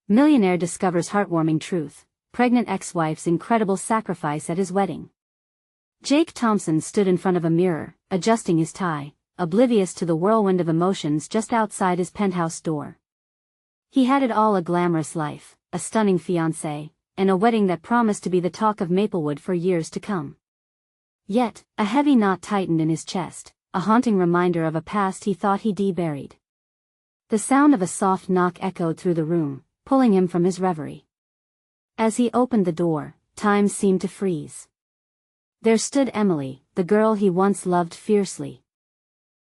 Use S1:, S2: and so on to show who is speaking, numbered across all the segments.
S1: Millionaire discovers heartwarming truth, pregnant ex-wife's incredible sacrifice at his wedding. Jake Thompson stood in front of a mirror, adjusting his tie, oblivious to the whirlwind of emotions just outside his penthouse door. He had it all: a glamorous life, a stunning fiancée, and a wedding that promised to be the talk of Maplewood for years to come. Yet, a heavy knot tightened in his chest, a haunting reminder of a past he thought he'd buried. The sound of a soft knock echoed through the room, pulling him from his reverie. As he opened the door, time seemed to freeze. There stood Emily, the girl he once loved fiercely.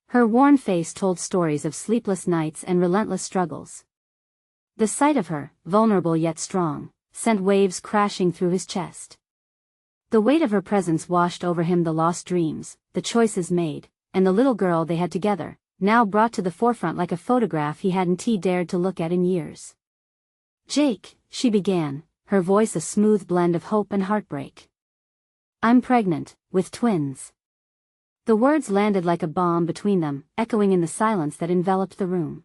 S1: Her worn face told stories of sleepless nights and relentless struggles. The sight of her, vulnerable yet strong, sent waves crashing through his chest. The weight of her presence washed over him the lost dreams, the choices made, and the little girl they had together, now brought to the forefront like a photograph he hadn't dared to look at in years. "Jake," she began, her voice a smooth blend of hope and heartbreak. "I'm pregnant, with twins." The words landed like a bomb between them, echoing in the silence that enveloped the room.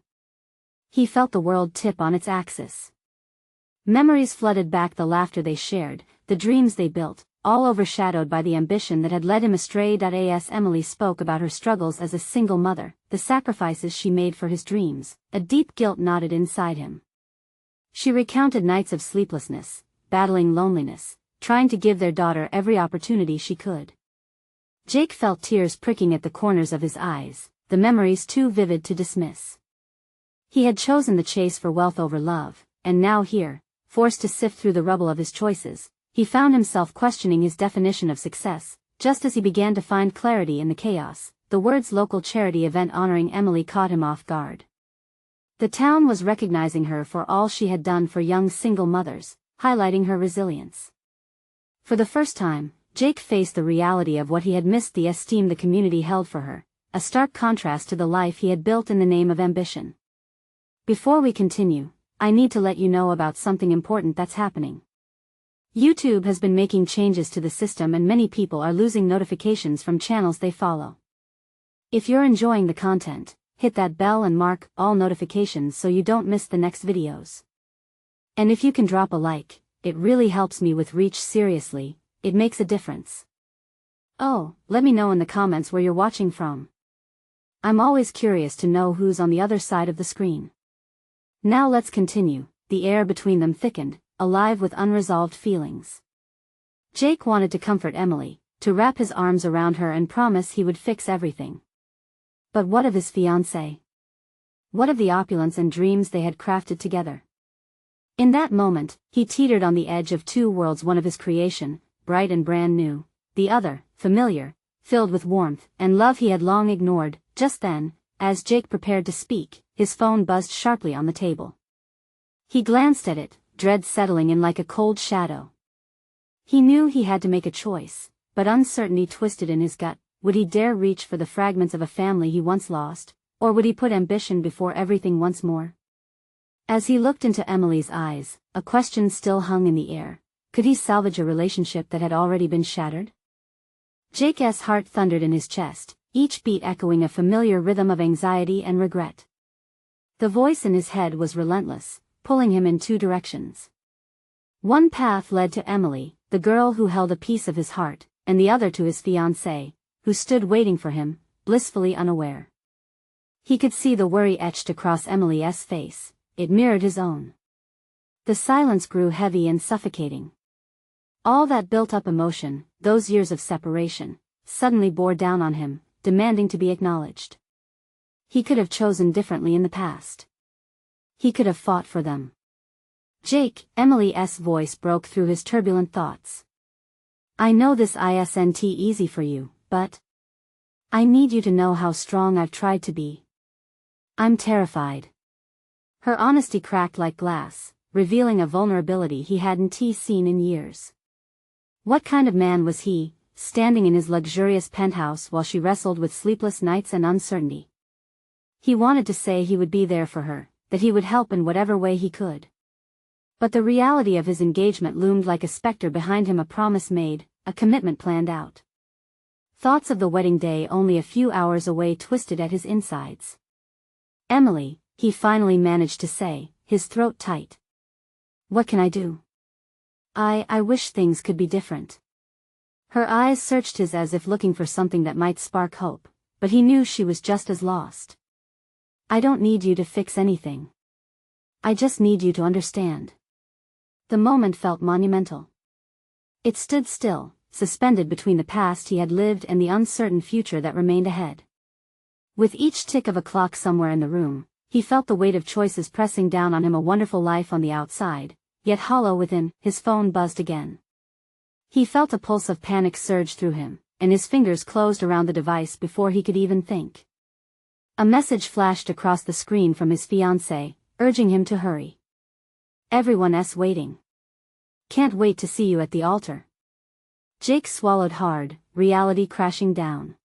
S1: He felt the world tip on its axis. Memories flooded back: the laughter they shared, the dreams they built, all overshadowed by the ambition that had led him astray. As Emily spoke about her struggles as a single mother, the sacrifices she made for his dreams, a deep guilt knotted inside him. She recounted nights of sleeplessness, battling loneliness, trying to give their daughter every opportunity she could. Jake felt tears pricking at the corners of his eyes, the memories too vivid to dismiss. He had chosen the chase for wealth over love, and now here, forced to sift through the rubble of his choices, he found himself questioning his definition of success. Just as he began to find clarity in the chaos, the words "local charity event honoring Emily" caught him off guard. The town was recognizing her for all she had done for young single mothers, highlighting her resilience. For the first time, Jake faced the reality of what he had missed: the esteem the community held for her, a stark contrast to the life he had built in the name of ambition. Before we continue, I need to let you know about something important that's happening. YouTube has been making changes to the system and many people are losing notifications from channels they follow. If you're enjoying the content, hit that bell and mark all notifications so you don't miss the next videos. And if you can drop a like, it really helps me with reach. Seriously, it makes a difference. Oh, let me know in the comments where you're watching from. I'm always curious to know who's on the other side of the screen. Now let's continue. The air between them thickened, alive with unresolved feelings. Jake wanted to comfort Emily, to wrap his arms around her and promise he would fix everything. But what of his fiancée? What of the opulence and dreams they had crafted together? In that moment, he teetered on the edge of two worlds: one of his creation, bright and brand new; the other, familiar, filled with warmth and love he had long ignored. Just then, as Jake prepared to speak, his phone buzzed sharply on the table. He glanced at it, dread settling in like a cold shadow. He knew he had to make a choice, but uncertainty twisted in his gut. Would he dare reach for the fragments of a family he once lost, or would he put ambition before everything once more? As he looked into Emily's eyes, a question still hung in the air. Could he salvage a relationship that had already been shattered? Jake's heart thundered in his chest, each beat echoing a familiar rhythm of anxiety and regret. The voice in his head was relentless, pulling him in two directions. One path led to Emily, the girl who held a piece of his heart, and the other to his fiancée, who stood waiting for him, blissfully unaware. He could see the worry etched across Emily's face. It mirrored his own. The silence grew heavy and suffocating. All that built-up emotion, those years of separation, suddenly bore down on him, demanding to be acknowledged. He could have chosen differently in the past. He could have fought for them. "Jake," Emily's voice broke through his turbulent thoughts. "I know this isn't easy for you, but I need you to know how strong I've tried to be. I'm terrified." Her honesty cracked like glass, revealing a vulnerability he hadn't seen in years. What kind of man was he, standing in his luxurious penthouse while she wrestled with sleepless nights and uncertainty? He wanted to say he would be there for her, that he would help in whatever way he could. But the reality of his engagement loomed like a specter behind him: a promise made, a commitment planned out. Thoughts of the wedding day only a few hours away twisted at his insides. "Emily," he finally managed to say, his throat tight. What can I do? I wish things could be different. Her eyes searched his as if looking for something that might spark hope, but he knew she was just as lost. I don't need you to fix anything. I just need you to understand. The moment felt monumental. It stood still, suspended between the past he had lived and the uncertain future that remained ahead. With each tick of a clock somewhere in the room, he felt the weight of choices pressing down on him. A wonderful life on the outside, yet hollow within. His phone buzzed again. He felt a pulse of panic surge through him, and his fingers closed around the device before he could even think. A message flashed across the screen from his fiancée, urging him to hurry. Everyone's waiting. Can't wait to see you at the altar. Jake swallowed hard, reality crashing down.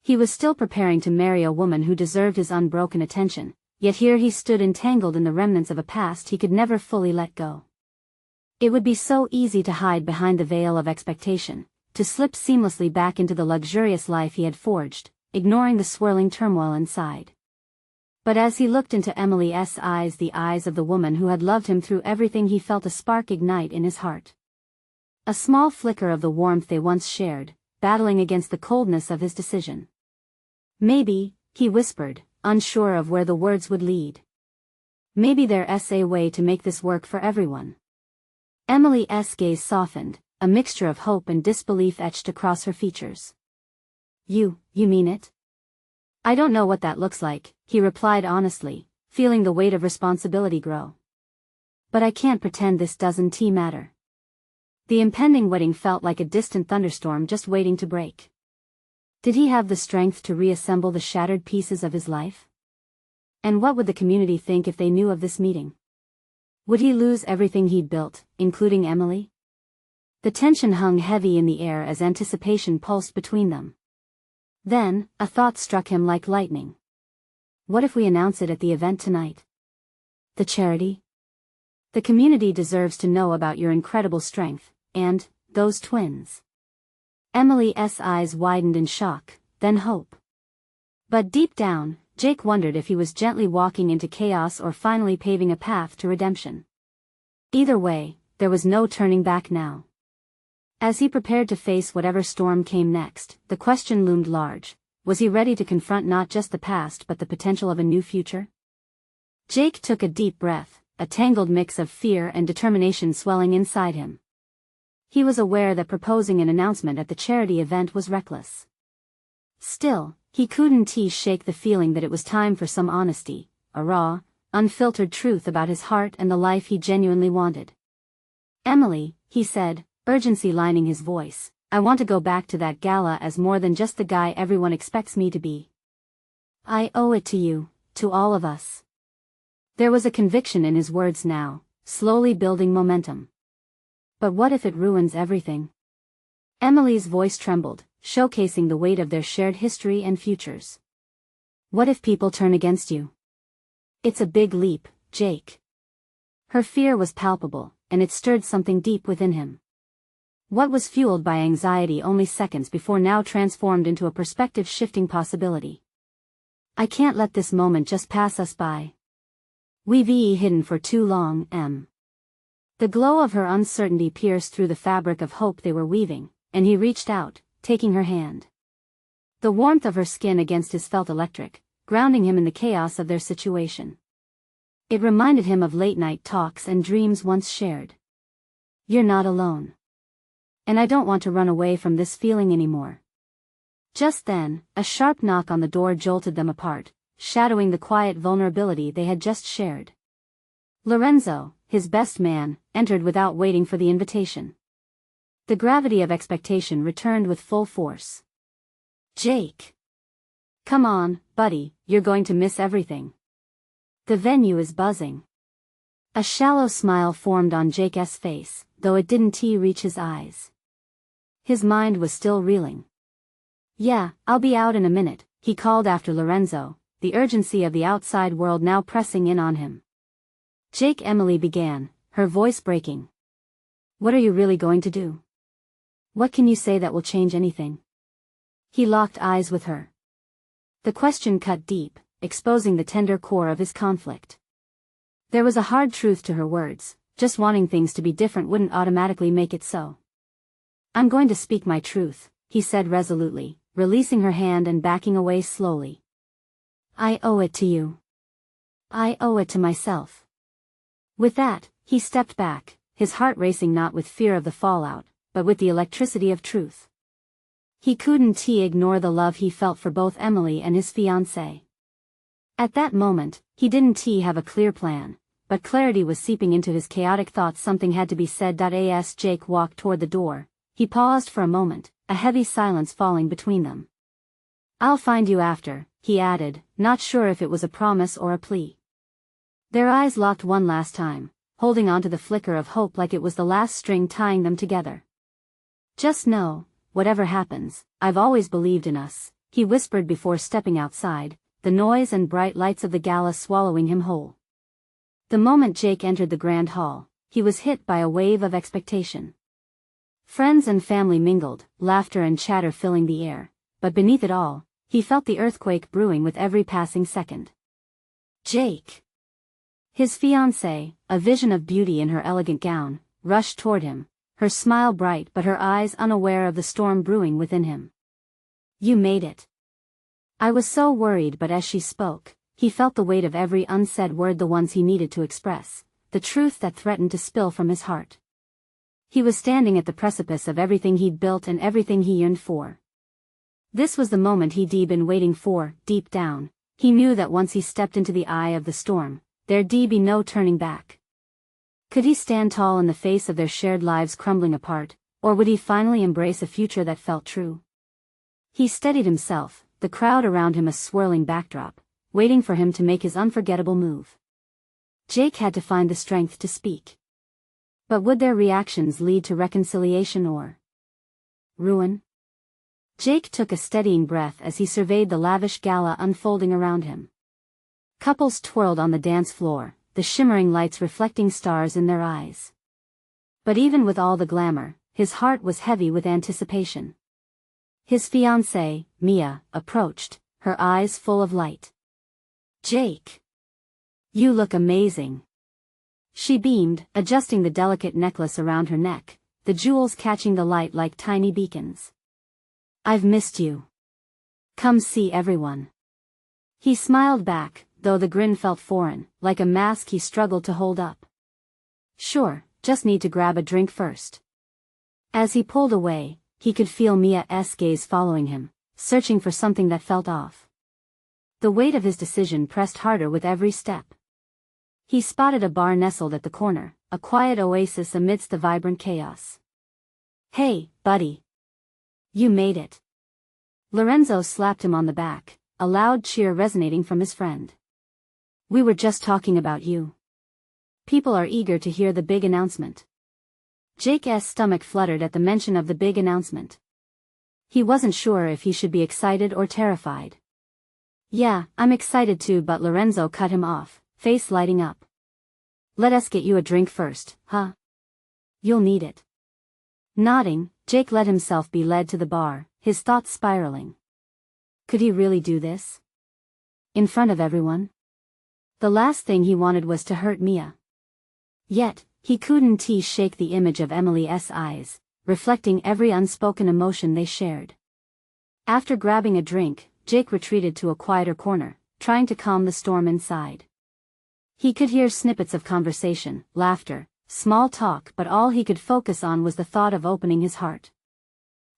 S1: He was still preparing to marry a woman who deserved his unbroken attention, yet here he stood entangled in the remnants of a past he could never fully let go. It would be so easy to hide behind the veil of expectation, to slip seamlessly back into the luxurious life he had forged, ignoring the swirling turmoil inside. But as he looked into Emily's eyes, the eyes of the woman who had loved him through everything, he felt a spark ignite in his heart. A small flicker of the warmth they once shared, battling against the coldness of his decision. Maybe, he whispered, unsure of where the words would lead. Maybe there's a way to make this work for everyone. Emily's gaze softened, a mixture of hope and disbelief etched across her features. You mean it? I don't know what that looks like, he replied honestly, feeling the weight of responsibility grow. But I can't pretend this doesn't matter. The impending wedding felt like a distant thunderstorm just waiting to break. Did he have the strength to reassemble the shattered pieces of his life? And what would the community think if they knew of this meeting? Would he lose everything he'd built, including Emily? The tension hung heavy in the air as anticipation pulsed between them. Then, a thought struck him like lightning. What if we announce it at the event tonight? The charity? The community deserves to know about your incredible strength, and those twins. Emily's eyes widened in shock, then hope. But deep down, Jake wondered if he was gently walking into chaos or finally paving a path to redemption. Either way, there was no turning back now. As he prepared to face whatever storm came next, the question loomed large. Was he ready to confront not just the past but the potential of a new future? Jake took a deep breath, a tangled mix of fear and determination swelling inside him. He was aware that proposing an announcement at the charity event was reckless. Still, he couldn't shake the feeling that it was time for some honesty, a raw, unfiltered truth about his heart and the life he genuinely wanted. Emily, he said, urgency lining his voice, I want to go back to that gala as more than just the guy everyone expects me to be. I owe it to you, to all of us. There was a conviction in his words now, slowly building momentum. But what if it ruins everything? Emily's voice trembled, showcasing the weight of their shared history and futures. What if people turn against you? It's a big leap, Jake. Her fear was palpable, and it stirred something deep within him. What was fueled by anxiety only seconds before now transformed into a perspective-shifting possibility. I can't let this moment just pass us by. We've hidden for too long, Em. The glow of her uncertainty pierced through the fabric of hope they were weaving, and he reached out, taking her hand. The warmth of her skin against his felt electric, grounding him in the chaos of their situation. It reminded him of late-night talks and dreams once shared. You're not alone. And I don't want to run away from this feeling anymore. Just then, a sharp knock on the door jolted them apart, shadowing the quiet vulnerability they had just shared. Lorenzo, his best man, entered without waiting for the invitation. The gravity of expectation returned with full force. Jake. Come on, buddy, you're going to miss everything. The venue is buzzing. A shallow smile formed on Jake's face, though it didn't reach his eyes. His mind was still reeling. Yeah, I'll be out in a minute, he called after Lorenzo, the urgency of the outside world now pressing in on him. Jake, Emily began, her voice breaking. What are you really going to do? What can you say that will change anything? He locked eyes with her. The question cut deep, exposing the tender core of his conflict. There was a hard truth to her words. just wanting things to be different wouldn't automatically make it so. I'm going to speak my truth, he said resolutely, releasing her hand and backing away slowly. I owe it to you. I owe it to myself. With that, he stepped back, his heart racing not with fear of the fallout, but with the electricity of truth. He couldn't ignore the love he felt for both Emily and his fiancée. At that moment, he didn't have a clear plan, but clarity was seeping into his chaotic thoughts. Something had to be said. As Jake walked toward the door, he paused for a moment, a heavy silence falling between them. I'll find you after, he added, not sure if it was a promise or a plea. Their eyes locked one last time, holding on to the flicker of hope like it was the last string tying them together. Just know, whatever happens, I've always believed in us, he whispered before stepping outside, the noise and bright lights of the gala swallowing him whole. The moment Jake entered the grand hall, he was hit by a wave of expectation. Friends and family mingled, laughter and chatter filling the air, but beneath it all, he felt the earthquake brewing with every passing second. Jake! His fiancée, a vision of beauty in her elegant gown, rushed toward him, her smile bright but her eyes unaware of the storm brewing within him. You made it. I was so worried, but as she spoke, he felt the weight of every unsaid word, the ones he needed to express, the truth that threatened to spill from his heart. He was standing at the precipice of everything he'd built and everything he yearned for. This was the moment he'd been waiting for. Deep down, he knew that once he stepped into the eye of the storm, there'd be no turning back. Could he stand tall in the face of their shared lives crumbling apart, or would he finally embrace a future that felt true? He steadied himself, the crowd around him a swirling backdrop, waiting for him to make his unforgettable move. Jake had to find the strength to speak. But would their reactions lead to reconciliation or ruin? Jake took a steadying breath as he surveyed the lavish gala unfolding around him. Couples twirled on the dance floor, the shimmering lights reflecting stars in their eyes. But even with all the glamour, his heart was heavy with anticipation. His fiancée, Mia, approached, her eyes full of light. Jake! You look amazing! She beamed, adjusting the delicate necklace around her neck, the jewels catching the light like tiny beacons. I've missed you. Come see everyone. He smiled back, though the grin felt foreign, like a mask he struggled to hold up. Sure, just need to grab a drink first. As he pulled away, he could feel Mia's gaze following him, searching for something that felt off. The weight of his decision pressed harder with every step. He spotted a bar nestled at the corner, a quiet oasis amidst the vibrant chaos. Hey, buddy! You made it! Lorenzo slapped him on the back, a loud cheer resonating from his friend. We were just talking about you. People are eager to hear the big announcement. Jake's stomach fluttered at the mention of the big announcement. He wasn't sure if he should be excited or terrified. Yeah, I'm excited too, but Lorenzo cut him off, face lighting up. Let us get you a drink first, huh? You'll need it. Nodding, Jake let himself be led to the bar, his thoughts spiraling. Could he really do this? In front of everyone? The last thing he wanted was to hurt Mia. Yet, he couldn't shake the image of Emily's eyes, reflecting every unspoken emotion they shared. After grabbing a drink, Jake retreated to a quieter corner, trying to calm the storm inside. He could hear snippets of conversation, laughter, small talk, but all he could focus on was the thought of opening his heart.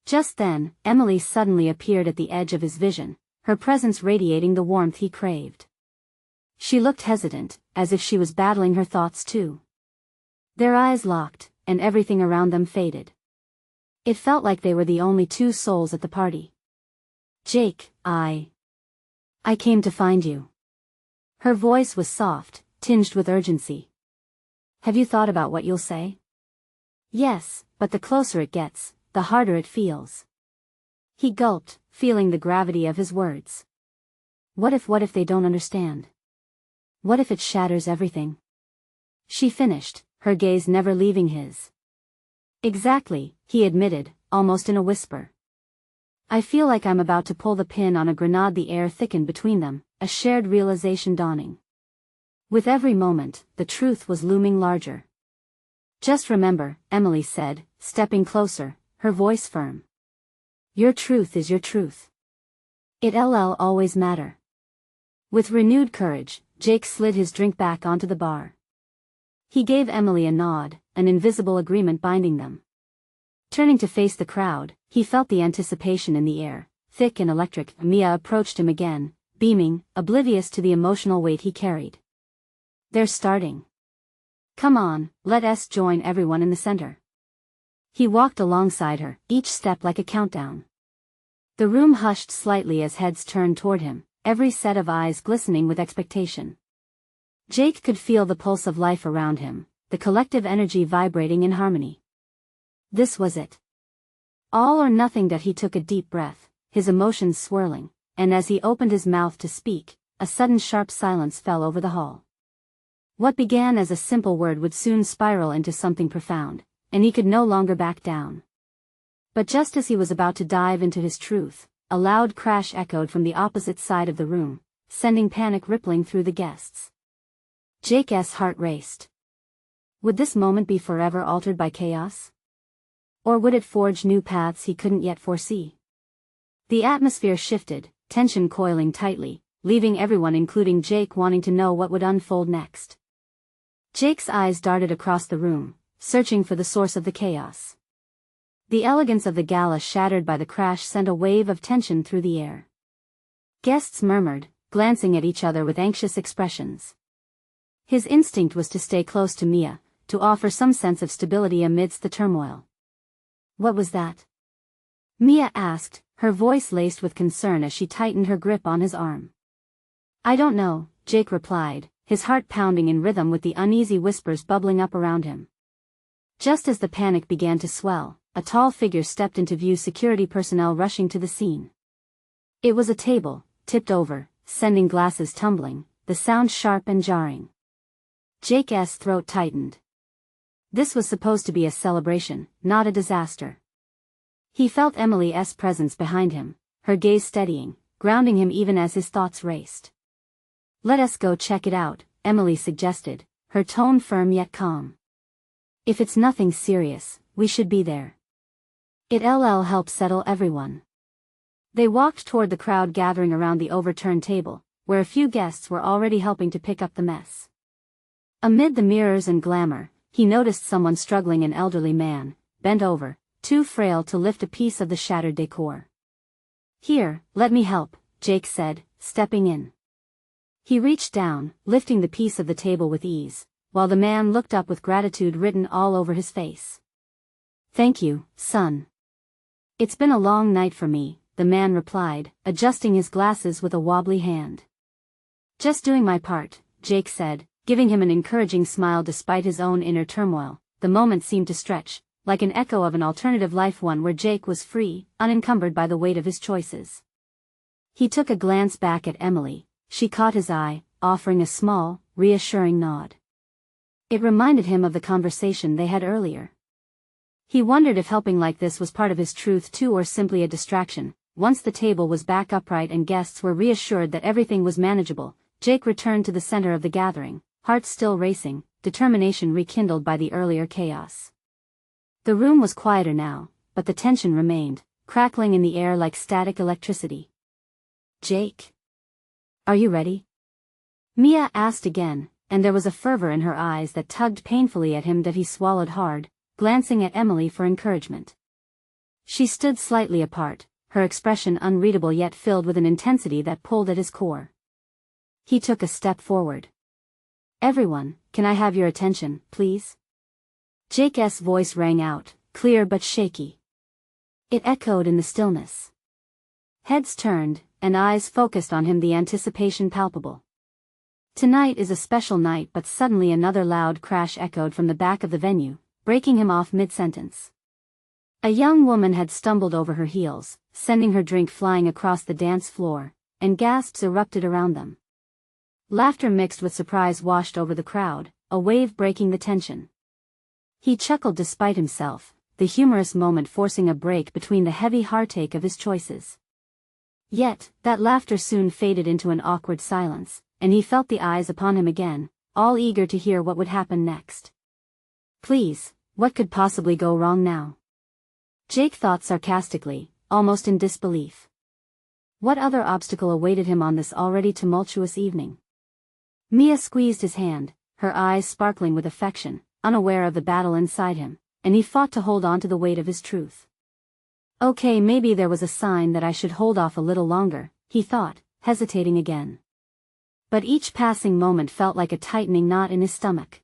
S1: Just then, Emily suddenly appeared at the edge of his vision, her presence radiating the warmth he craved. She looked hesitant, as if she was battling her thoughts too. Their eyes locked, and everything around them faded. It felt like they were the only two souls at the party. Jake, I came to find you. Her voice was soft, tinged with urgency. Have you thought about what you'll say? Yes, but the closer it gets, the harder it feels. He gulped, feeling the gravity of his words. What if they don't understand? What if it shatters everything? She finished, her gaze never leaving his. Exactly, he admitted, almost in a whisper. I feel like I'm about to pull the pin on a grenade. The air thickened between them, a shared realization dawning. With every moment, the truth was looming larger. Just remember, Emily said, stepping closer, her voice firm. Your truth is your truth. It'll always matter. With renewed courage, Jake slid his drink back onto the bar. He gave Emily a nod, an invisible agreement binding them. Turning to face the crowd, he felt the anticipation in the air, thick and electric. Mia approached him again, beaming, oblivious to the emotional weight he carried. They're starting. Come on, let us join everyone in the center. He walked alongside her, each step like a countdown. The room hushed slightly as heads turned toward him, every set of eyes glistening with expectation. Jake could feel the pulse of life around him, the collective energy vibrating in harmony. This was it. All or nothing. That he took a deep breath, his emotions swirling, and as he opened his mouth to speak, a sudden sharp silence fell over the hall. What began as a simple word would soon spiral into something profound, and he could no longer back down. But just as he was about to dive into his truth, a loud crash echoed from the opposite side of the room, sending panic rippling through the guests. Jake's heart raced. Would this moment be forever altered by chaos? Or would it forge new paths he couldn't yet foresee? The atmosphere shifted, tension coiling tightly, leaving everyone including Jake wanting to know what would unfold next. Jake's eyes darted across the room, searching for the source of the chaos. The elegance of the gala shattered by the crash sent a wave of tension through the air. Guests murmured, glancing at each other with anxious expressions. His instinct was to stay close to Mia, to offer some sense of stability amidst the turmoil. What was that? Mia asked, her voice laced with concern as she tightened her grip on his arm. I don't know, Jake replied, his heart pounding in rhythm with the uneasy whispers bubbling up around him. Just as the panic began to swell, a tall figure stepped into view, security personnel rushing to the scene. It was a table, tipped over, sending glasses tumbling, the sound sharp and jarring. Jake's throat tightened. This was supposed to be a celebration, not a disaster. He felt Emily's presence behind him, her gaze steadying, grounding him even as his thoughts raced. Let us go check it out, Emily suggested, her tone firm yet calm. If it's nothing serious, we should be there. It'll help settle everyone. They walked toward the crowd gathering around the overturned table, where a few guests were already helping to pick up the mess. Amid the mirrors and glamour, he noticed someone struggling, an elderly man, bent over, too frail to lift a piece of the shattered decor. Here, let me help, Jake said, stepping in. He reached down, lifting the piece of the table with ease, while the man looked up with gratitude written all over his face. Thank you, son. It's been a long night for me, the man replied, adjusting his glasses with a wobbly hand. Just doing my part, Jake said, giving him an encouraging smile despite his own inner turmoil. The moment seemed to stretch, like an echo of an alternative life, one where Jake was free, unencumbered by the weight of his choices. He took a glance back at Emily. She caught his eye, offering a small, reassuring nod. It reminded him of the conversation they had earlier. He wondered if helping like this was part of his truth too, or simply a distraction. Once the table was back upright and guests were reassured that everything was manageable, Jake returned to the center of the gathering, heart still racing, determination rekindled by the earlier chaos. The room was quieter now, but the tension remained, crackling in the air like static electricity. Jake? Are you ready? Mia asked again, and there was a fervor in her eyes that tugged painfully at him that he swallowed hard, glancing at Emily for encouragement. She stood slightly apart, her expression unreadable yet filled with an intensity that pulled at his core. He took a step forward. Everyone, can I have your attention, please? Jake's voice rang out, clear but shaky. It echoed in the stillness. Heads turned, and eyes focused on him, the anticipation palpable. Tonight is a special night, but suddenly another loud crash echoed from the back of the venue, breaking him off mid-sentence. A young woman had stumbled over her heels, sending her drink flying across the dance floor, and gasps erupted around them. Laughter mixed with surprise washed over the crowd, a wave breaking the tension. He chuckled despite himself, the humorous moment forcing a break between the heavy heartache of his choices. Yet, that laughter soon faded into an awkward silence, and he felt the eyes upon him again, all eager to hear what would happen next. Please, What could possibly go wrong now? Jake thought sarcastically, almost in disbelief. What other obstacle awaited him on this already tumultuous evening? Mia squeezed his hand, her eyes sparkling with affection, unaware of the battle inside him, and he fought to hold on to the weight of his truth. Okay, maybe there was a sign that I should hold off a little longer, he thought, hesitating again. But each passing moment felt like a tightening knot in his stomach.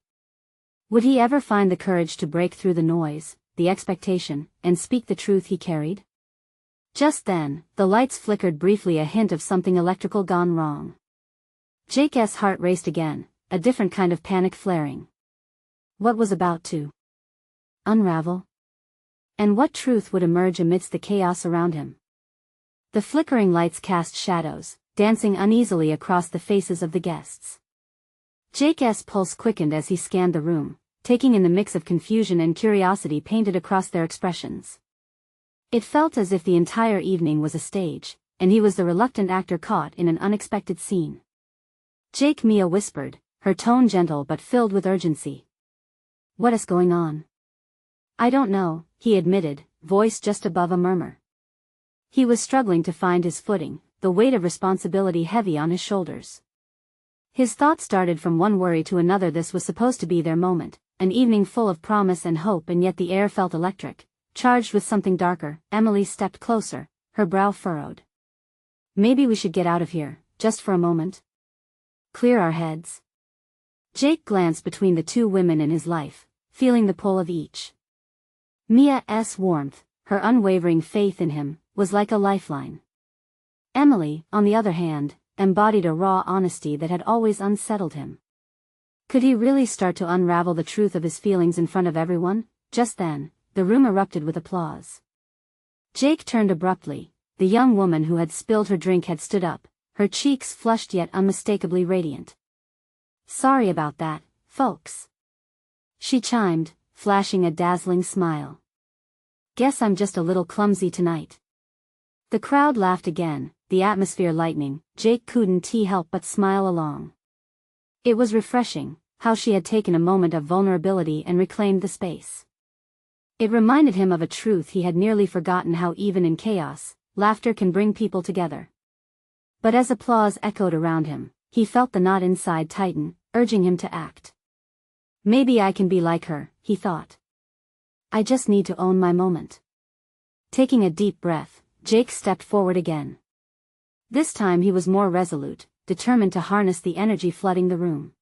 S1: Would he ever find the courage to break through the noise, the expectation, and speak the truth he carried? Just then, the lights flickered briefly, a hint of something electrical gone wrong. Jake's heart raced again, a different kind of panic flaring. What was about to unravel? And what truth would emerge amidst the chaos around him? The flickering lights cast shadows, dancing uneasily across the faces of the guests. Jake's pulse quickened as he scanned the room, taking in the mix of confusion and curiosity painted across their expressions. It felt as if the entire evening was a stage, and he was the reluctant actor caught in an unexpected scene. Jake, Mia whispered, her tone gentle but filled with urgency. What is going on? I don't know, he admitted, voice just above a murmur. He was struggling to find his footing, the weight of responsibility heavy on his shoulders. His thoughts darted from one worry to another. This was supposed to be their moment, an evening full of promise and hope, and yet the air felt electric, charged with something darker. Emily stepped closer, her brow furrowed. Maybe we should get out of here, just for a moment. Clear our heads. Jake glanced between the two women in his life, feeling the pull of each. Mia's warmth, her unwavering faith in him, was like a lifeline. Emily, on the other hand, embodied a raw honesty that had always unsettled him. Could he really start to unravel the truth of his feelings in front of everyone? Just then, the room erupted with applause. Jake turned abruptly. The young woman who had spilled her drink had stood up, her cheeks flushed yet unmistakably radiant. Sorry about that, folks. She chimed, flashing a dazzling smile. Guess I'm just a little clumsy tonight. The crowd laughed again, the atmosphere lightening. Jake couldn't help but smile along. It was refreshing, how she had taken a moment of vulnerability and reclaimed the space. It reminded him of a truth he had nearly forgotten, how even in chaos, laughter can bring people together. But as applause echoed around him, he felt the knot inside tighten, urging him to act. Maybe I can be like her, he thought. I just need to own my moment. Taking a deep breath, Jake stepped forward again. This time he was more resolute, determined to harness the energy flooding the room.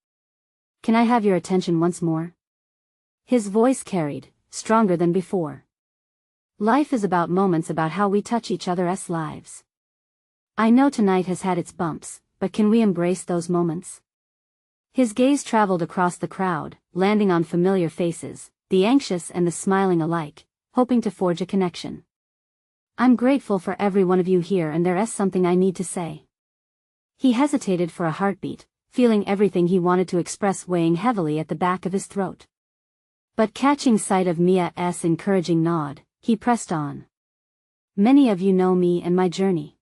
S1: Can I have your attention once more? His voice carried, stronger than before. Life is about moments, about how we touch each other's lives. I know tonight has had its bumps, but can we embrace those moments? His gaze traveled across the crowd, landing on familiar faces, the anxious and the smiling alike, hoping to forge a connection. I'm grateful for every one of you here, and there's something I need to say. He hesitated for a heartbeat, feeling everything he wanted to express weighing heavily at the back of his throat. But catching sight of Mia's encouraging nod, he pressed on. Many of you know me and my journey.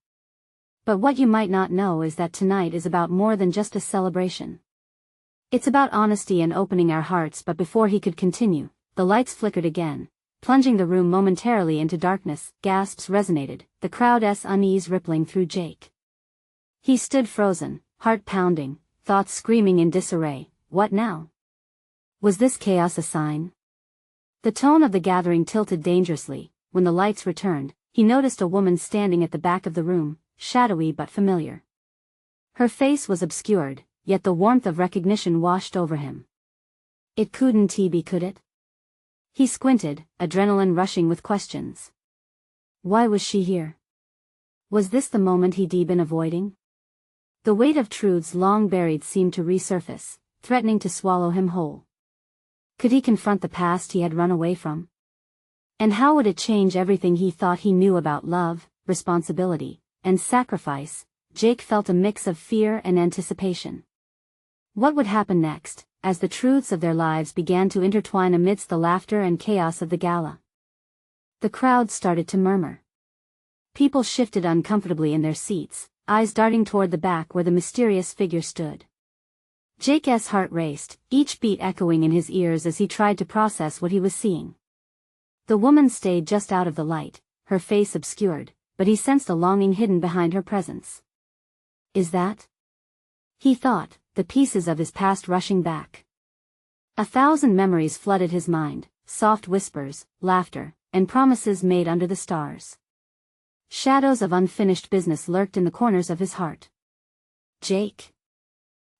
S1: But what you might not know is that tonight is about more than just a celebration. It's about honesty and opening our hearts. But before he could continue, the lights flickered again, plunging the room momentarily into darkness. Gasps resonated, the crowd's unease rippling through Jake. He stood frozen, heart pounding, thoughts screaming in disarray. What now? Was this chaos a sign? The tone of the gathering tilted dangerously. When the lights returned, he noticed a woman standing at the back of the room, shadowy but familiar. Her face was obscured, yet the warmth of recognition washed over him. It couldn't be, could it? He squinted, adrenaline rushing with questions. Why was she here? Was this the moment he'd been avoiding? The weight of truths long buried seemed to resurface, threatening to swallow him whole. Could he confront the past he had run away from? And how would it change everything he thought he knew about love, responsibility, and sacrifice? Jake felt a mix of fear and anticipation. What would happen next, as the truths of their lives began to intertwine amidst the laughter and chaos of the gala? The crowd started to murmur. People shifted uncomfortably in their seats, eyes darting toward the back where the mysterious figure stood. Jake's heart raced, each beat echoing in his ears as he tried to process what he was seeing. The woman stayed just out of the light, her face obscured, but he sensed a longing hidden behind her presence. Is that? He thought, the pieces of his past rushing back. 1,000 memories flooded his mind, soft whispers, laughter, and promises made under the stars. Shadows of unfinished business lurked in the corners of his heart. Jake?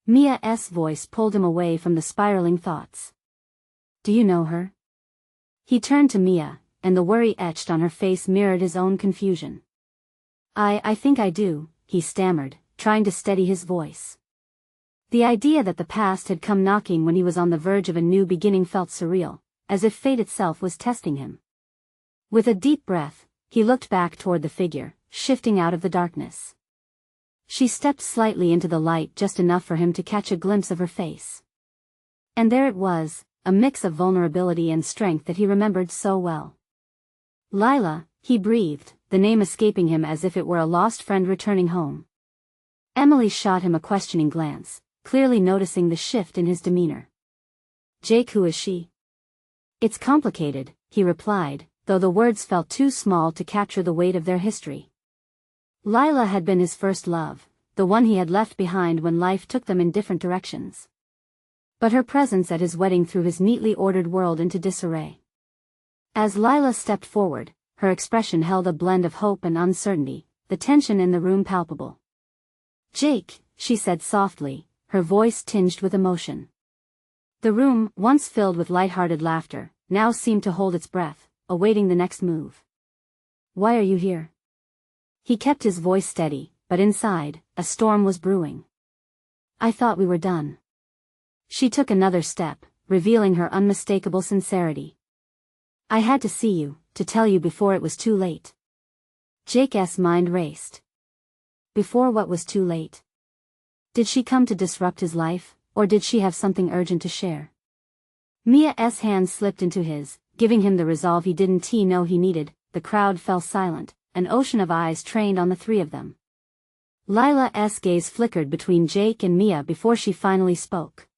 S1: Mia's voice pulled him away from the spiraling thoughts. Do you know her? He turned to Mia, and the worry etched on her face mirrored his own confusion. I think I do, he stammered, trying to steady his voice. The idea that the past had come knocking when he was on the verge of a new beginning felt surreal, as if fate itself was testing him. With a deep breath, he looked back toward the figure, shifting out of the darkness. She stepped slightly into the light just enough for him to catch a glimpse of her face. And there it was, a mix of vulnerability and strength that he remembered so well. Lila, he breathed, the name escaping him as if it were a lost friend returning home. Emily shot him a questioning glance, clearly noticing the shift in his demeanor. Jake, who is she? It's complicated, he replied, though the words felt too small to capture the weight of their history. Lila had been his first love, the one he had left behind when life took them in different directions. But her presence at his wedding threw his neatly ordered world into disarray. As Lila stepped forward, her expression held a blend of hope and uncertainty, the tension in the room palpable. Jake, she said softly, her voice tinged with emotion. The room, once filled with light-hearted laughter, now seemed to hold its breath, awaiting the next move. Why are you here? He kept his voice steady, but inside, a storm was brewing. I thought we were done. She took another step, revealing her unmistakable sincerity. I had to see you, to tell you before it was too late. Jake's mind raced. Before what was too late? Did she come to disrupt his life, or did she have something urgent to share? Mia's hand slipped into his, giving him the resolve he didn't know he needed. The crowd fell silent, an ocean of eyes trained on the three of them. Lila's gaze flickered between Jake and Mia before she finally spoke.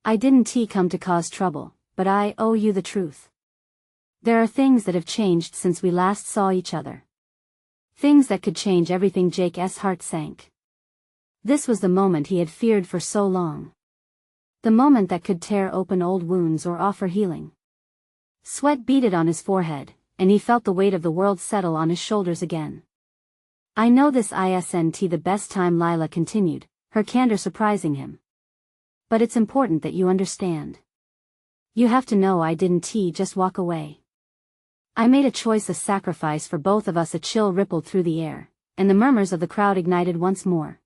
S1: I didn't come to cause trouble, but I owe you the truth. There are things that have changed since we last saw each other. Things that could change everything. Jake's heart sank. This was the moment he had feared for so long. The moment that could tear open old wounds or offer healing. Sweat beaded on his forehead, and he felt the weight of the world settle on his shoulders again. I know this isn't the best time, Lila continued, her candor surprising him. But it's important that you understand. You have to know I didn't just walk away. I made a choice, a sacrifice for both of us. A chill rippled through the air, and the murmurs of the crowd ignited once more.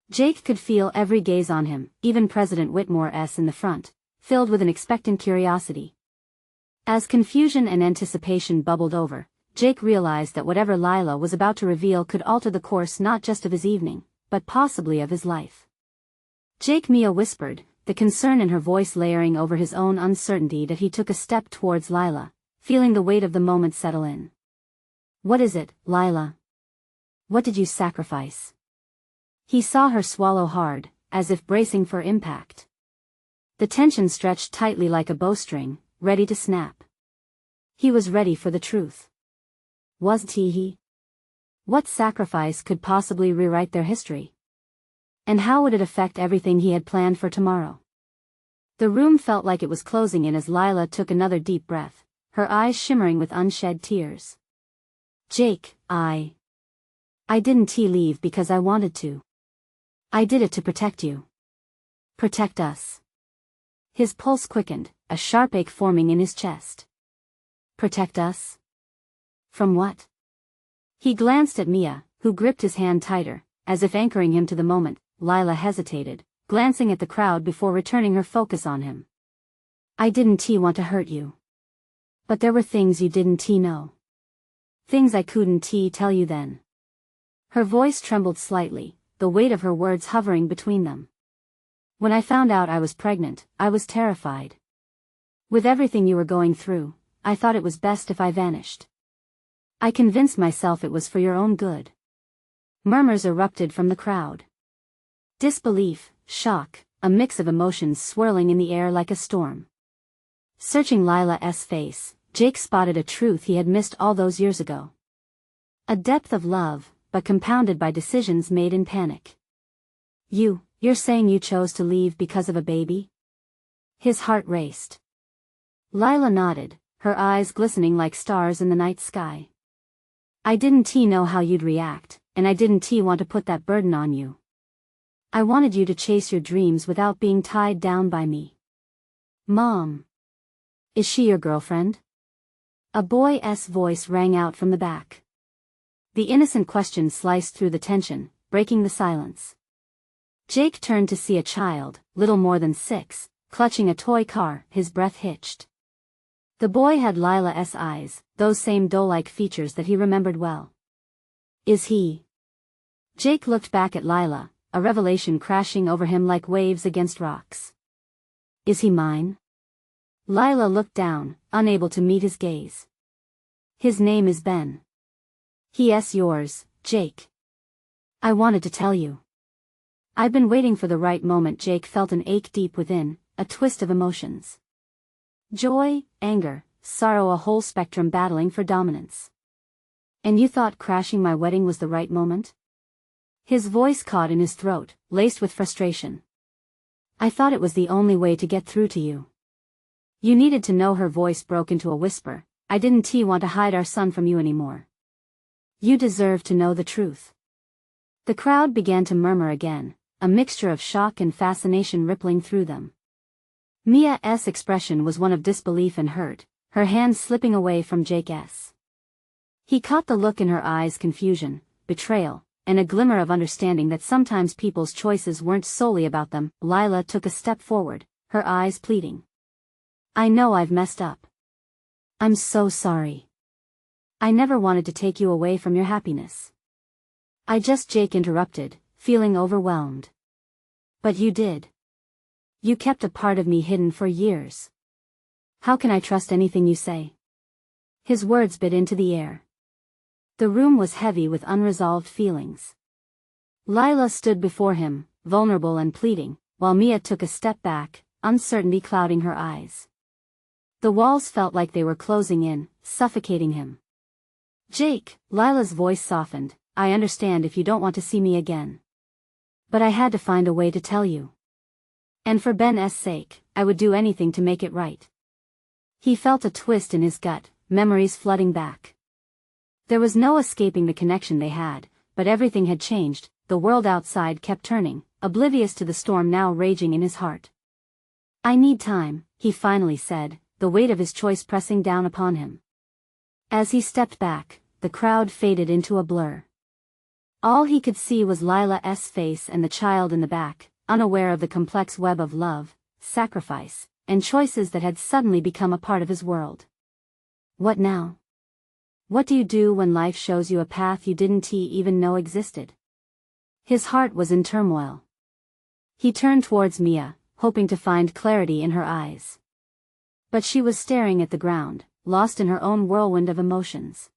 S1: Jake could feel every gaze on him, even President Whitmore's in the front, filled with an expectant curiosity. As confusion and anticipation bubbled over, Jake realized that whatever Lila was about to reveal could alter the course not just of his evening, but possibly of his life. Jake, Mia whispered, the concern in her voice layering over his own uncertainty. That he took a step towards Lila, feeling the weight of the moment settle in. What is it, Lila? What did you sacrifice? He saw her swallow hard, as if bracing for impact. The tension stretched tightly like a bowstring, ready to snap. He was ready for the truth. Wasn't he? What sacrifice could possibly rewrite their history? And how would it affect everything he had planned for tomorrow? The room felt like it was closing in as Lila took another deep breath, her eyes shimmering with unshed tears. Jake, I didn't leave because I wanted to. I did it to protect you. Protect us. His pulse quickened, a sharp ache forming in his chest. Protect us? From what? He glanced at Mia, who gripped his hand tighter, as if anchoring him to the moment. Lila hesitated, glancing at the crowd before returning her focus on him. I didn't want to hurt you. But there were things you didn't know. Things I couldn't tell you then. Her voice trembled slightly, the weight of her words hovering between them. When I found out I was pregnant, I was terrified. With everything you were going through, I thought it was best if I vanished. I convinced myself it was for your own good. Murmurs erupted from the crowd. Disbelief, shock, a mix of emotions swirling in the air like a storm. Searching Lila's face, Jake spotted a truth he had missed all those years ago. A depth of love, but compounded by decisions made in panic. You're saying you chose to leave because of a baby? His heart raced. Lila nodded, her eyes glistening like stars in the night sky. I didn't know how you'd react, and I didn't want to put that burden on you. I wanted you to chase your dreams without being tied down by me. Mom. Is she your girlfriend? A boy's voice rang out from the back. The innocent question sliced through the tension, breaking the silence. Jake turned to see a child, little more than 6, clutching a toy car, his breath hitched. The boy had Lila's eyes, those same doe-like features that he remembered well. Is he? Jake looked back at Lila, a revelation crashing over him like waves against rocks. Is he mine? Lila looked down, unable to meet his gaze. His name is Ben. He's yours, Jake. I wanted to tell you. I've been waiting for the right moment. Jake felt an ache deep within, a twist of emotions. Joy, anger, sorrow, a whole spectrum battling for dominance. And you thought crashing my wedding was the right moment? His voice caught in his throat, laced with frustration. I thought it was the only way to get through to you. You needed to know. Her voice broke into a whisper. I didn't want to hide our son from you anymore. You deserve to know the truth. The crowd began to murmur again, a mixture of shock and fascination rippling through them. Mia's expression was one of disbelief and hurt, her hands slipping away from Jake's. He caught the look in her eyes: confusion, betrayal, and a glimmer of understanding that sometimes people's choices weren't solely about them. Lila took a step forward, her eyes pleading. I know I've messed up. I'm so sorry. I never wanted to take you away from your happiness. Jake interrupted, feeling overwhelmed. But you did. You kept a part of me hidden for years. How can I trust anything you say? His words bit into the air. The room was heavy with unresolved feelings. Lila stood before him, vulnerable and pleading, while Mia took a step back, uncertainty clouding her eyes. The walls felt like they were closing in, suffocating him. Jake, Lila's voice softened, I understand if you don't want to see me again. But I had to find a way to tell you. And for Ben's sake, I would do anything to make it right. He felt a twist in his gut, memories flooding back. There was no escaping the connection they had, but everything had changed. The world outside kept turning, oblivious to the storm now raging in his heart. I need time, he finally said, the weight of his choice pressing down upon him. As he stepped back, the crowd faded into a blur. All he could see was Lila's face and the child in the back, unaware of the complex web of love, sacrifice, and choices that had suddenly become a part of his world. What now? What do you do when life shows you a path you didn't even know existed? His heart was in turmoil. He turned towards Mia, hoping to find clarity in her eyes. But she was staring at the ground, lost in her own whirlwind of emotions.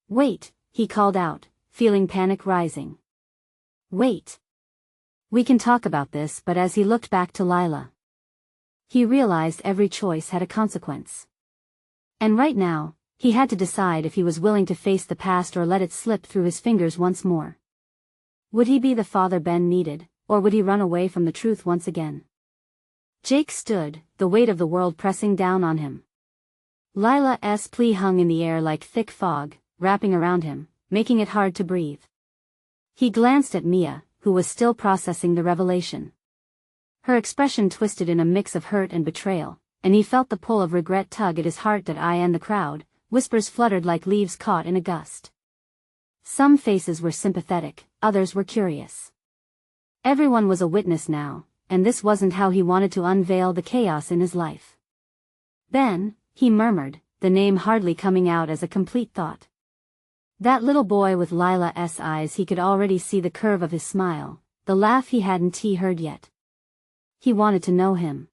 S1: Wait, he called out, feeling panic rising. Wait. We can talk about this. But as he looked back to Lila, he realized every choice had a consequence. And right now, he had to decide if he was willing to face the past or let it slip through his fingers once more. Would he be the father Ben needed, or would he run away from the truth once again? Jake stood, the weight of the world pressing down on him. Lila's plea hung in the air like thick fog, wrapping around him, making it hard to breathe. He glanced at Mia, who was still processing the revelation. Her expression twisted in a mix of hurt and betrayal, and he felt the pull of regret tug at his heart. And the crowd, whispers fluttered like leaves caught in a gust. Some faces were sympathetic, others were curious. Everyone was a witness now, and this wasn't how he wanted to unveil the chaos in his life. Ben, he murmured, the name hardly coming out as a complete thought. That little boy with Lila's eyes, he could already see the curve of his smile, the laugh he hadn't heard yet. He wanted to know him.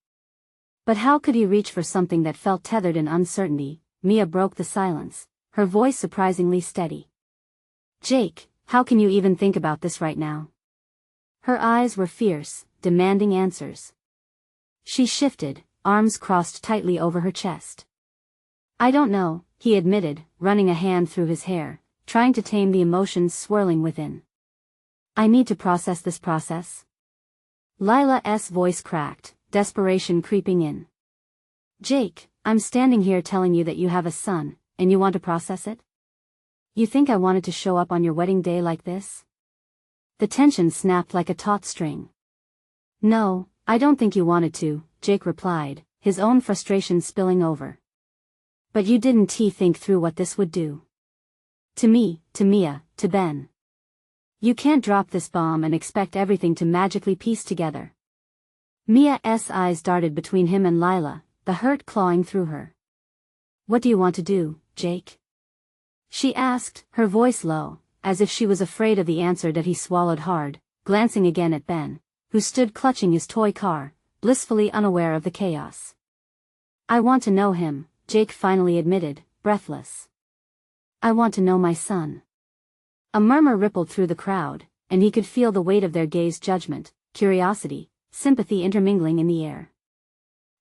S1: But how could he reach for something that felt tethered in uncertainty? Mia broke the silence, her voice surprisingly steady. Jake, how can you even think about this right now? Her eyes were fierce, demanding answers. She shifted, arms crossed tightly over her chest. I don't know, he admitted, running a hand through his hair, trying to tame the emotions swirling within. I need to process this process. Lila's voice cracked, desperation creeping in. Jake, I'm standing here telling you that you have a son, and you want to process it? You think I wanted to show up on your wedding day like this? The tension snapped like a taut string. No, I don't think you wanted to, Jake replied, his own frustration spilling over. But you didn't think through what this would do. To me, to Mia, to Ben. You can't drop this bomb and expect everything to magically piece together. Mia's eyes darted between him and Lila, the hurt clawing through her. What do you want to do, Jake? She asked, her voice low, as if she was afraid of the answer that he swallowed hard, glancing again at Ben, who stood clutching his toy car, blissfully unaware of the chaos. I want to know him, Jake finally admitted, breathless. I want to know my son. A murmur rippled through the crowd, and he could feel the weight of their gaze, judgment, curiosity, sympathy intermingling in the air.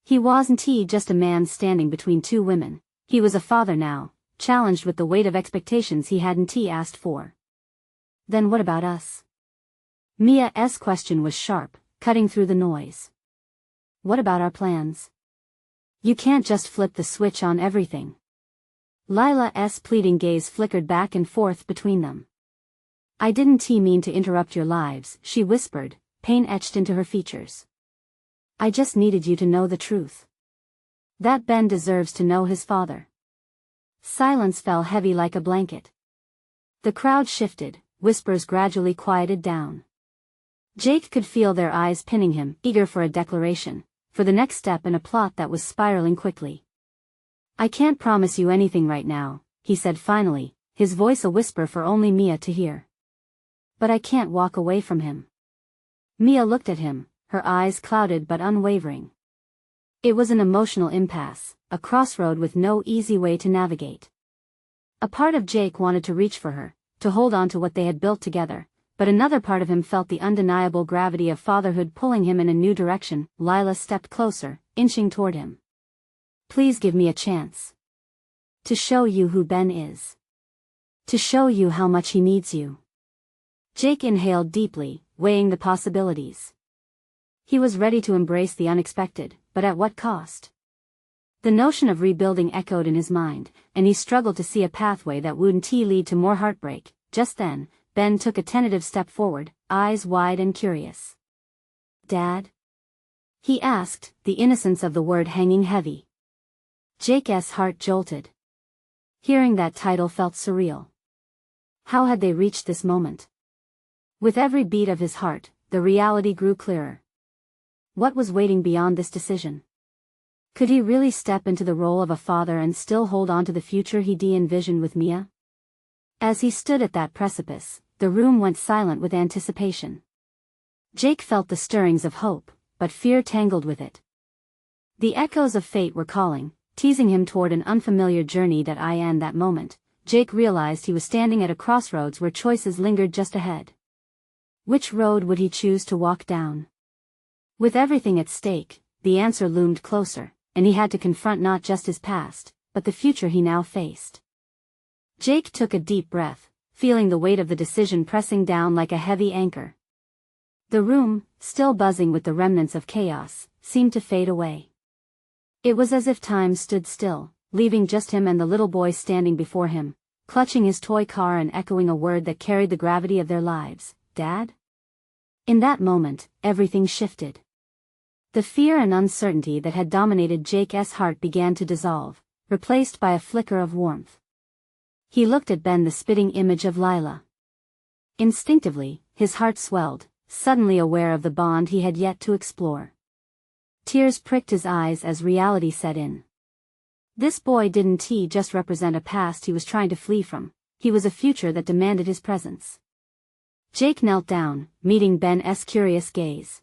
S1: He wasn't just a man standing between two women, he was a father now, challenged with the weight of expectations he hadn't asked for. Then what about us? Mia's question was sharp, cutting through the noise. What about our plans? You can't just flip the switch on everything. Lila's pleading gaze flickered back and forth between them. I didn't mean to interrupt your lives, she whispered, pain etched into her features. I just needed you to know the truth. That Ben deserves to know his father. Silence fell heavy like a blanket. The crowd shifted, whispers gradually quieted down. Jake could feel their eyes pinning him, eager for a declaration, for the next step in a plot that was spiraling quickly. I can't promise you anything right now, he said finally, his voice a whisper for only Mia to hear. But I can't walk away from him. Mia looked at him, her eyes clouded but unwavering. It was an emotional impasse, a crossroad with no easy way to navigate. A part of Jake wanted to reach for her, to hold on to what they had built together, but another part of him felt the undeniable gravity of fatherhood pulling him in a new direction. Lila stepped closer, inching toward him. Please give me a chance. To show you who Ben is. To show you how much he needs you. Jake inhaled deeply, weighing the possibilities. He was ready to embrace the unexpected, but at what cost? The notion of rebuilding echoed in his mind, and he struggled to see a pathway that wouldn't lead to more heartbreak. Just then, Ben took a tentative step forward, eyes wide and curious. Dad? He asked, the innocence of the word hanging heavy. Jake's heart jolted. Hearing that title felt surreal. How had they reached this moment? With every beat of his heart, the reality grew clearer. What was waiting beyond this decision? Could he really step into the role of a father and still hold on to the future he'd envisioned with Mia? As he stood at that precipice, the room went silent with anticipation. Jake felt the stirrings of hope, but fear tangled with it. The echoes of fate were calling, teasing him toward an unfamiliar journey in that moment, Jake realized he was standing at a crossroads where choices lingered just ahead. Which road would he choose to walk down? With everything at stake, the answer loomed closer, and he had to confront not just his past, but the future he now faced. Jake took a deep breath, feeling the weight of the decision pressing down like a heavy anchor. The room, still buzzing with the remnants of chaos, seemed to fade away. It was as if time stood still, leaving just him and the little boy standing before him, clutching his toy car and echoing a word that carried the gravity of their lives, Dad? In that moment, everything shifted. The fear and uncertainty that had dominated Jake's heart began to dissolve, replaced by a flicker of warmth. He looked at Ben, the spitting image of Lila. Instinctively, his heart swelled, suddenly aware of the bond he had yet to explore. Tears pricked his eyes as reality set in. This boy didn't just represent a past he was trying to flee from, he was a future that demanded his presence. Jake knelt down, meeting Ben's curious gaze.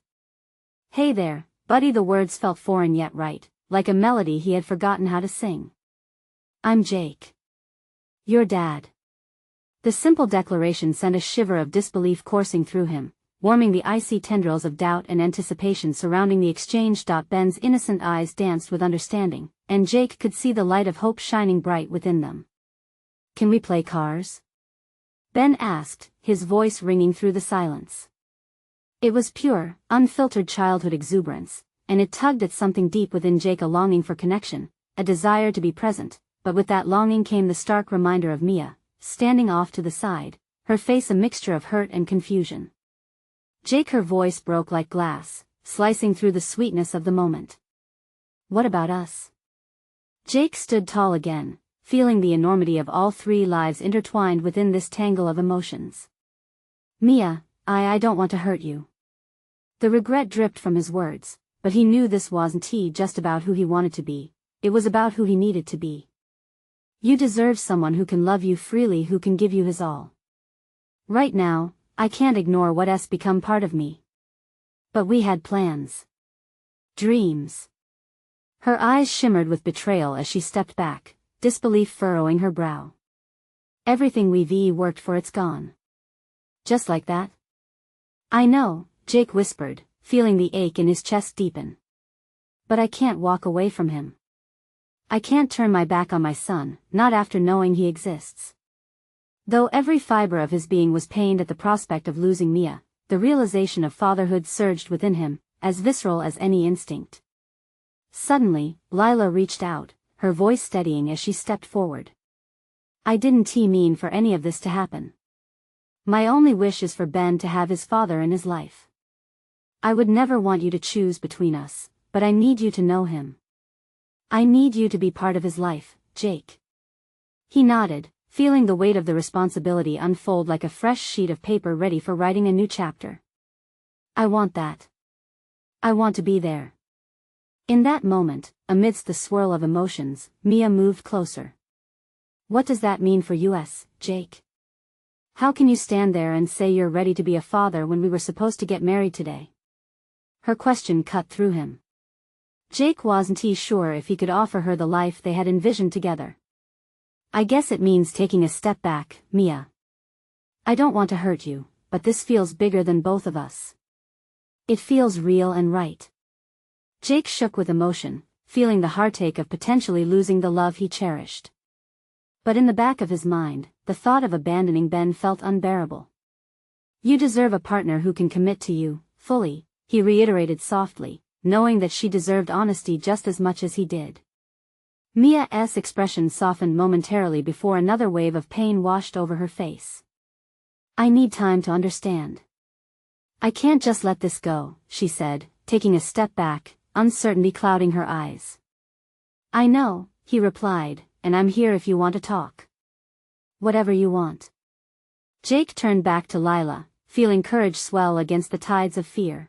S1: Hey there, buddy. The words felt foreign yet right, like a melody he had forgotten how to sing. I'm Jake. Your dad. The simple declaration sent a shiver of disbelief coursing through him, warming the icy tendrils of doubt and anticipation surrounding the exchange. Ben's innocent eyes danced with understanding, and Jake could see the light of hope shining bright within them. "Can we play cars?" Ben asked, his voice ringing through the silence. It was pure, unfiltered childhood exuberance, and it tugged at something deep within Jake, a longing for connection, a desire to be present, but with that longing came the stark reminder of Mia, standing off to the side, her face a mixture of hurt and confusion. "Jake," her voice broke like glass, slicing through the sweetness of the moment. "What about us?" Jake stood tall again, feeling the enormity of all three lives intertwined within this tangle of emotions. "Mia, I don't want to hurt you." The regret dripped from his words, but he knew this wasn't just about who he wanted to be, it was about who he needed to be. "You deserve someone who can love you freely, who can give you his all. Right now, I can't ignore what's become part of me. But we had plans. Dreams." Her eyes shimmered with betrayal as she stepped back, disbelief furrowing her brow. "Everything we've worked for, it's gone. Just like that?" "I know," Jake whispered, feeling the ache in his chest deepen. "But I can't walk away from him. I can't turn my back on my son, not after knowing he exists." Though every fiber of his being was pained at the prospect of losing Mia, the realization of fatherhood surged within him, as visceral as any instinct. Suddenly, Lila reached out, her voice steadying as she stepped forward. "I didn't mean for any of this to happen. My only wish is for Ben to have his father in his life. I would never want you to choose between us, but I need you to know him. I need you to be part of his life, Jake." He nodded, feeling the weight of the responsibility unfold like a fresh sheet of paper ready for writing a new chapter. "I want that. I want to be there." In that moment, amidst the swirl of emotions, Mia moved closer. "What does that mean for us, Jake? How can you stand there and say you're ready to be a father when we were supposed to get married today?" Her question cut through him. Jake wasn't sure if he could offer her the life they had envisioned together. "I guess it means taking a step back, Mia. I don't want to hurt you, but this feels bigger than both of us. It feels real and right." Jake shook with emotion, feeling the heartache of potentially losing the love he cherished. But in the back of his mind, the thought of abandoning Ben felt unbearable. "You deserve a partner who can commit to you, fully," he reiterated softly, knowing that she deserved honesty just as much as he did. Mia's expression softened momentarily before another wave of pain washed over her face. "I need time to understand. I can't just let this go," she said, taking a step back, uncertainty clouding her eyes. "I know," he replied, "and I'm here if you want to talk. Whatever you want." Jake turned back to Lila, feeling courage swell against the tides of fear.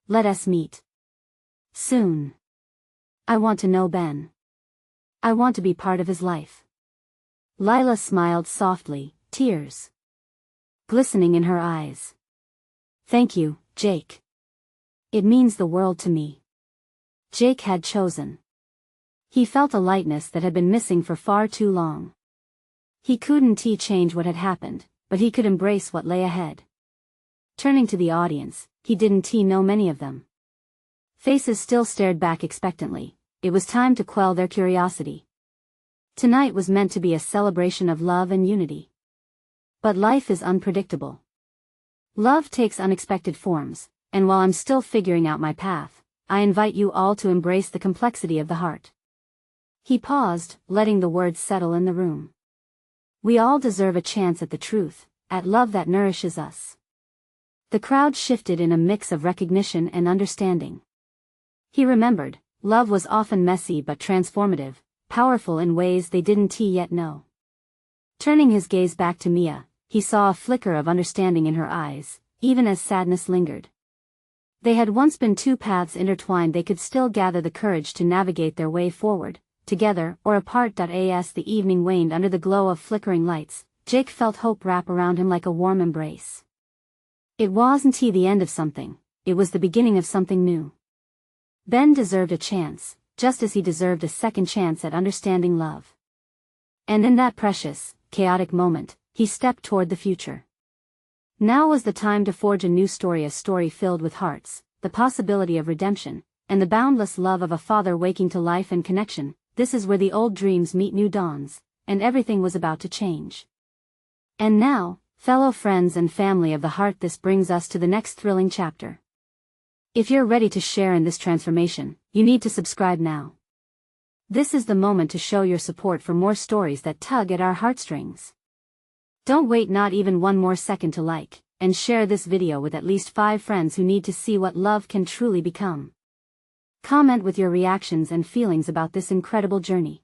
S1: "Let us meet. Soon. I want to know Ben. I want to be part of his life." Lila smiled softly, tears glistening in her eyes. "Thank you, Jake. It means the world to me." Jake had chosen. He felt a lightness that had been missing for far too long. He couldn't change what had happened, but he could embrace what lay ahead. Turning to the audience, he didn't know many of them. Faces still stared back expectantly. It was time to quell their curiosity. Tonight was meant to be a celebration of love and unity. But life is unpredictable. Love takes unexpected forms, and while I'm still figuring out my path, I invite you all to embrace the complexity of the heart. He paused, letting the words settle in the room. We all deserve a chance at the truth, at love that nourishes us. The crowd shifted in a mix of recognition and understanding. He remembered, love was often messy but transformative, powerful in ways they didn't yet know. Turning his gaze back to Mia, he saw a flicker of understanding in her eyes, even as sadness lingered. They had once been two paths intertwined. They could still gather the courage to navigate their way forward, together or apart. As the evening waned under the glow of flickering lights, Jake felt hope wrap around him like a warm embrace. It wasn't the end of something, it was the beginning of something new. Ben deserved a chance, just as he deserved a second chance at understanding love. And in that precious, chaotic moment, he stepped toward the future. Now was the time to forge a new story, a story filled with hearts, the possibility of redemption, and the boundless love of a father waking to life and connection. This is where the old dreams meet new dawns, and everything was about to change. And now, fellow friends and family of the heart, this brings us to the next thrilling chapter. If you're ready to share in this transformation, you need to subscribe now. This is the moment to show your support for more stories that tug at our heartstrings. Don't wait not even one more second to like and share this video with at least 5 friends who need to see what love can truly become. Comment with your reactions and feelings about this incredible journey.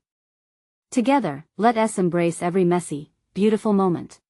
S1: Together, let us embrace every messy, beautiful moment.